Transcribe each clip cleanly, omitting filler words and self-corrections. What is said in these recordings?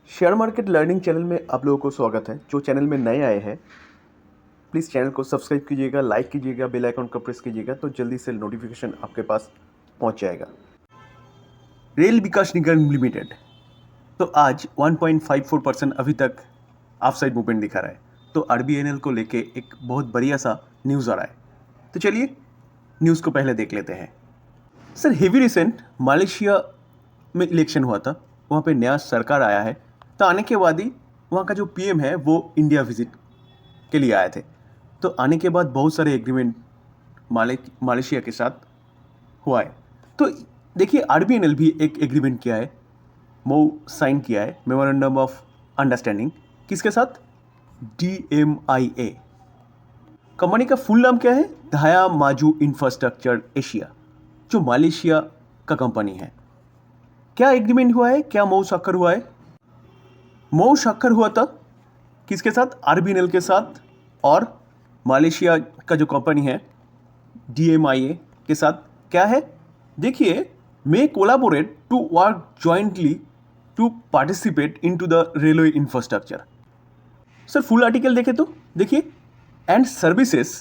Share market learning channel में आप लोगों को स्वागत है। जो चैनल में नए आए हैं प्लीज़ चैनल को सब्सक्राइब कीजिएगा, लाइक कीजिएगा, बेल आइकन को प्रेस कीजिएगा तो जल्दी से नोटिफिकेशन आपके पास पहुंच जाएगा। रेल विकास निगम लिमिटेड तो आज 1.54% अभी तक ऑफसाइड मूवमेंट दिखा रहा है। तो आरबीएनएल को लेके एक बहुत बढ़िया सा न्यूज़ आ रहा है। तो चलिए न्यूज़ को पहले देख लेते हैं। सर हेवी रिसेंट मलेशिया में इलेक्शन हुआ था, वहाँ पे नया सरकार आया है। तो आने के बाद ही वहाँ का जो पीएम है वो इंडिया विजिट के लिए आए थे। तो आने के बाद बहुत सारे एग्रीमेंट मलेशिया के साथ हुआ है। तो देखिए आरबीएनएल भी एक एग्रीमेंट किया है, साइन किया है, मेमोरेंडम ऑफ अंडरस्टैंडिंग। किसके साथ? DMIA। कंपनी का फुल नाम क्या है? धाया माजू इंफ्रास्ट्रक्चर एशिया, जो मलेशिया का कंपनी है। क्या एग्रीमेंट हुआ है? क्या मऊ स्वाक्षर हुआ है? मऊ स्वाक्षर हुआ था किसके साथ? आरबीएनएल के साथ और मलेशिया का जो कंपनी है DMIA के साथ। क्या है? देखिए, may collaborate to work jointly to participate into the railway infrastructure. Sir full article देखें तो देखिए, and services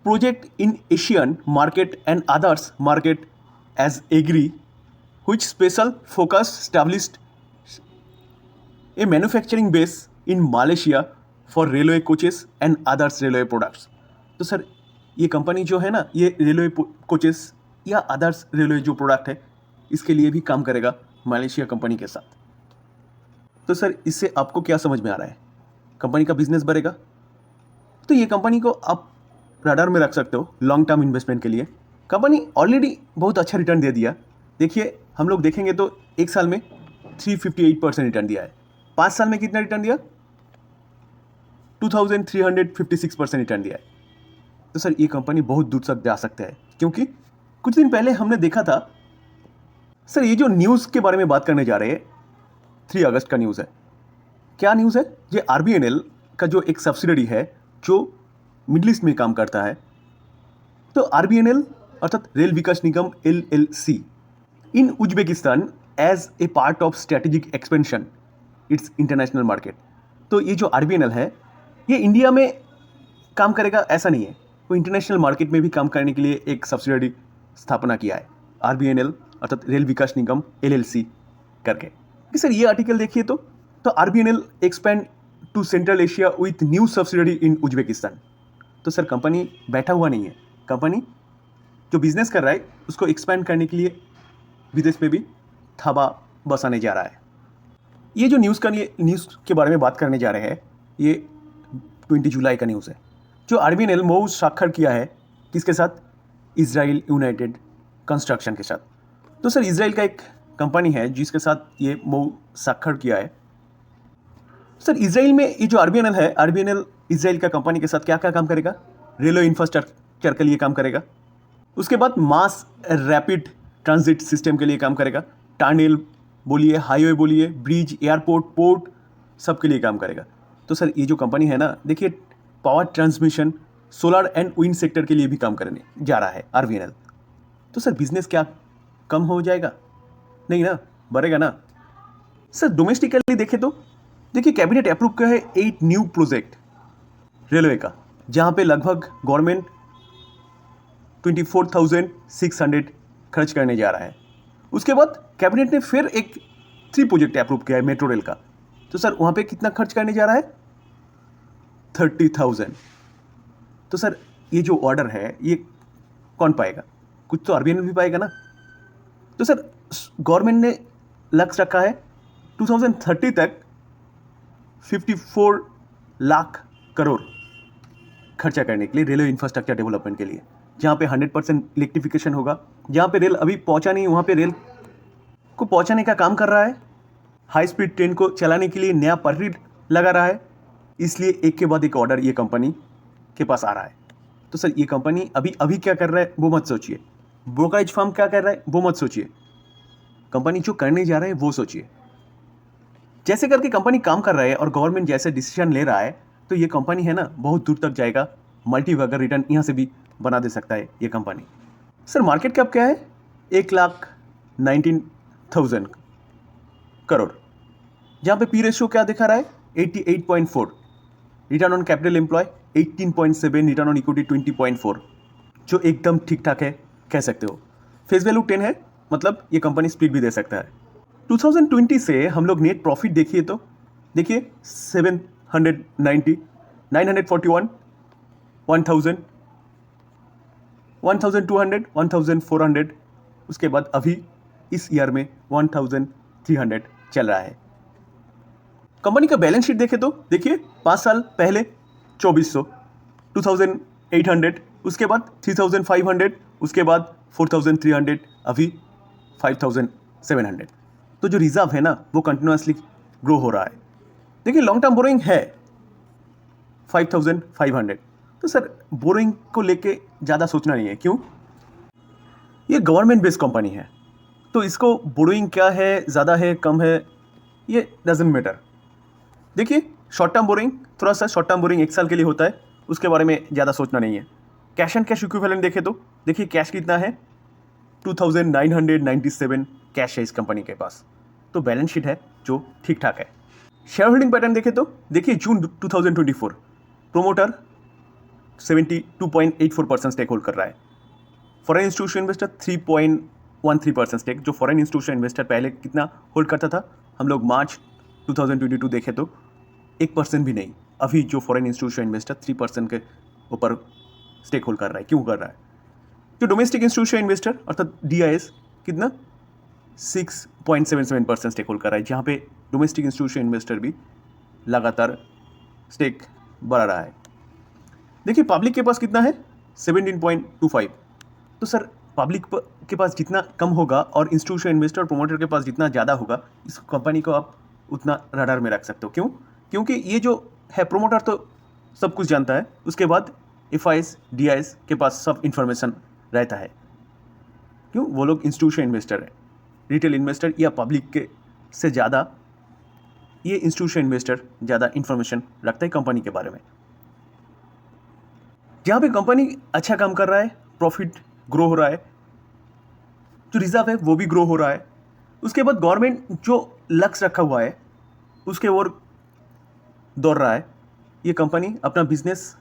project in Asian market and others market as agree which special focus established a manufacturing base in Malaysia for railway coaches and others railway products। तो sir ये company जो है ना, ये railway coaches या others railway जो product है इसके लिए भी काम करेगा मलेशिया कंपनी के साथ। तो सर इससे आपको क्या समझ में आ रहा है? कंपनी का बिजनेस बढ़ेगा। तो ये कंपनी को आप रडार में रख सकते हो लॉन्ग टर्म इन्वेस्टमेंट के लिए। कंपनी ऑलरेडी बहुत अच्छा रिटर्न दे दिया। देखिए हम लोग देखेंगे तो एक साल में 358% रिटर्न दिया है। 5 साल में कितना रिटर्न दिया? 2356% रिटर्न दिया है। तो सर ये कंपनी बहुत दूर तक जा सकते हैं, क्योंकि कुछ दिन पहले हमने देखा था। सर ये जो न्यूज़ के बारे में बात करने जा रहे हैं, 3 अगस्त का न्यूज़ है। क्या न्यूज़ है? ये आरबीएनएल का जो एक सब्सिडरी है जो मिडिल ईस्ट में काम करता है। तो आरबीएनएल अर्थात rail Vikas Nigam LLC in Uzbekistan as a part of strategic expansion its international market। तो ये जो आरबीएनएल है ये इंडिया में काम करेगा ऐसा नहीं है, वो इंटरनेशनल मार्केट में भी काम करने के लिए एक सब्सिडरी स्थापना किया है आरबीएनएल अर्थात रेल विकास निगम LLC करके। कि सर ये आर्टिकल देखिए तो RBNL expand to central Asia with new subsidiary in Uzbekistan. तो सर कंपनी बैठा हुआ नहीं है, कंपनी जो बिजनेस कर रहा है उसको एक्सपैंड करने के लिए विदेश में भी थाबा बसाने जा रहा है। ये जो न्यूज़ के बारे में बात करने जा रहे हैं, ये 20 जुलाई का न्यूज़ है। जो आरबीएनएल मऊ स्वाक्षर किया है किसके साथ? इजराइल यूनाइटेड कंस्ट्रक्शन के साथ। तो सर इजराइल का एक कंपनी है जिसके साथ ये मऊ स्वाक्षर किया है। सर इजराइल में ये जो आरबीएनएल है, आरबीएनएल इजराइल का कंपनी के साथ क्या क्या काम करेगा? रेलवे इंफ्रास्ट्रक्चर के लिए काम करेगा। उसके बाद मास रैपिड ट्रांजिट सिस्टम के लिए काम करेगा। टनल बोलिए, हाईवे बोलिए, ब्रिज, एयरपोर्ट, पोर्ट, सब के लिए काम करेगा। तो सर ये जो कंपनी है ना, देखिए power transmission, solar and wind sector के लिए भी काम करने जा रहा है आरबीएनएल। तो सर बिजनेस क्या कम हो जाएगा? नहीं ना, बढ़ेगा ना। सर डोमेस्टिकली देखे तो देखिए कैबिनेट अप्रूव किया है 8 न्यू प्रोजेक्ट रेलवे का, जहाँ पे लगभग गवर्नमेंट 24,600 खर्च करने जा रहा है। उसके बाद कैबिनेट ने फिर एक 3 प्रोजेक्ट अप्रूव किया है मेट्रो रेल का। तो सर वहाँ पे कितना खर्च करने जा रहा है? 30,000। तो सर ये जो ऑर्डर है ये कौन पाएगा? कुछ तो आरबीएनएल भी पाएगा ना। तो सर गवर्नमेंट ने लक्ष्य रखा है 2030 तक 54 लाख करोड़ खर्चा करने के लिए रेलवे इंफ्रास्ट्रक्चर डेवलपमेंट के लिए, जहाँ पे 100% इलेक्ट्रिफिकेशन होगा। जहाँ पे रेल अभी पहुँचा नहीं, वहाँ पे रेल को पहुँचाने का काम कर रहा है। हाई स्पीड ट्रेन को चलाने के लिए नया पटरी लगा रहा है। इसलिए एक के बाद एक ऑर्डर ये कंपनी के पास आ रहा है। तो सर ये कंपनी अभी क्या कर रहा है वो मत सोचिए, ब्रोकरेज फर्म क्या कर रहा है वो मत सोचिए, कंपनी जो करने जा रहा है वो सोचिए। जैसे करके कंपनी काम कर रहा है और गवर्नमेंट जैसे डिसीजन ले रहा है, तो ये कंपनी है ना बहुत दूर तक जाएगा। मल्टीबैगर रिटर्न यहाँ से भी बना दे सकता है ये कंपनी। सर मार्केट कैप क्या है? 1,19,000 करोड़। जहाँ पे पी रेशियो क्या दिखा रहा है 88.4, return on capital employ 18.7, return on equity 20.4, जो एकदम ठीक ठाक है कह सकते हो। फेस वैल्यू 10 है, मतलब ये कंपनी स्प्लिट भी दे सकता है। 2020 से हम लोग नेट प्रॉफिट देखिए तो देखिए 790, 941, 1000, 1200, 1400, उसके बाद अभी इस ईयर में 1300 चल रहा है। कंपनी का बैलेंस शीट देखे तो देखिए 5 साल पहले 2400, 2800, उसके बाद 3500, उसके बाद 4300, अभी 5700। तो जो रिजर्व है ना वो कंटिन्यूसली ग्रो हो रहा है। देखिए लॉन्ग टर्म बोरोइंग है 5500। तो सर बोरोइंग को लेके ज़्यादा सोचना नहीं है, क्यों? ये गवर्नमेंट बेस्ड कंपनी है, तो इसको बोरोइंग क्या है, ज़्यादा है कम है, ये डजेंट मैटर। देखिए शॉर्ट टर्म बोरिंग, थोड़ा सा शॉर्ट टर्म बोरिंग 1 साल के लिए होता है, उसके बारे में ज़्यादा सोचना नहीं है। कैश एंड कैश इक्विवेलेंट देखे तो देखिए कैश कितना है 2997 कैश है इस कंपनी के पास, तो बैलेंस शीट है जो ठीक ठाक है। शेयर होल्डिंग पैटर्न देखे तो देखिए जून 2024 प्रोमोटर 72.84% स्टेक होल्ड कर रहा है, फॉरेन इंस्टीट्यूशन इन्वेस्टर 3.13% स्टेक। जो फॉरेन इंस्टीट्यूशन इन्वेस्टर पहले कितना होल्ड करता था, हम लोग मार्च 2022 देखे तो 1% भी नहीं। अभी जो फॉरेन इंस्टीट्यूशन इन्वेस्टर 3% के ऊपर स्टेक होल्ड कर रहा है, क्यों कर रहा है? जो डोमेस्टिक इंस्टीट्यूशन इन्वेस्टर अर्थात DIS कितना 6.77% स्टेक होल्ड कर रहा है, जहाँ पे डोमेस्टिक इंस्टीट्यूशन इन्वेस्टर भी लगातार स्टेक बढ़ा रहा है। देखिए पब्लिक के पास कितना है 17.25। तो सर पब्लिक के पास जितना कम होगा और इंस्टीट्यूशन इन्वेस्टर प्रोमोटर के पास जितना ज़्यादा होगा, इस कंपनी को आप उतना रडार में रख सकते हो। क्यों? क्योंकि ये जो है प्रोमोटर तो सब कुछ जानता है, उसके बाद FIs DIs के पास सब इन्फॉर्मेशन रहता है। क्यों? वो लोग इंस्टीट्यूशन इन्वेस्टर है, रिटेल इन्वेस्टर या पब्लिक के से ज़्यादा ये इंस्टीट्यूशन इन्वेस्टर ज़्यादा इन्फॉर्मेशन रखता है कंपनी के बारे में। जहाँ पे कंपनी अच्छा काम कर रहा है, प्रॉफिट ग्रो हो रहा है, जो रिजर्व है वो भी ग्रो हो रहा है, उसके बाद गवर्नमेंट जो लक्ष्य रखा हुआ है उसके ओर दौड़ रहा है, ये कंपनी अपना बिजनेस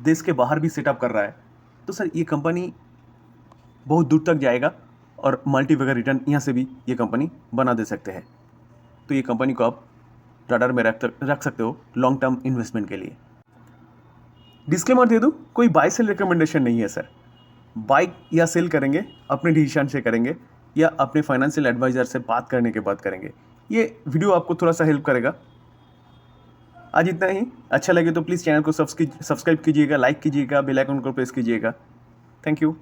देश के बाहर भी सेटअप कर रहा है, तो सर ये कंपनी बहुत दूर तक जाएगा और मल्टीबैगर रिटर्न यहाँ से भी ये कंपनी बना दे सकते हैं। तो ये कंपनी को आप रडार में रख सकते हो लॉन्ग टर्म इन्वेस्टमेंट के लिए। डिस्क्लेमर दे दूँ, कोई बाय सेल रिकमेंडेशन नहीं है सर। बाय या सेल करेंगे अपने डिसीजन से करेंगे या अपने फाइनेंशियल एडवाइज़र से बात करने के बाद करेंगे। ये वीडियो आपको थोड़ा सा हेल्प करेगा। आज इतना ही। अच्छा लगे तो प्लीज़ चैनल को सब्सक्राइब कीजिएगा, लाइक कीजिएगा, बेल आइकन को प्रेस कीजिएगा। Thank you.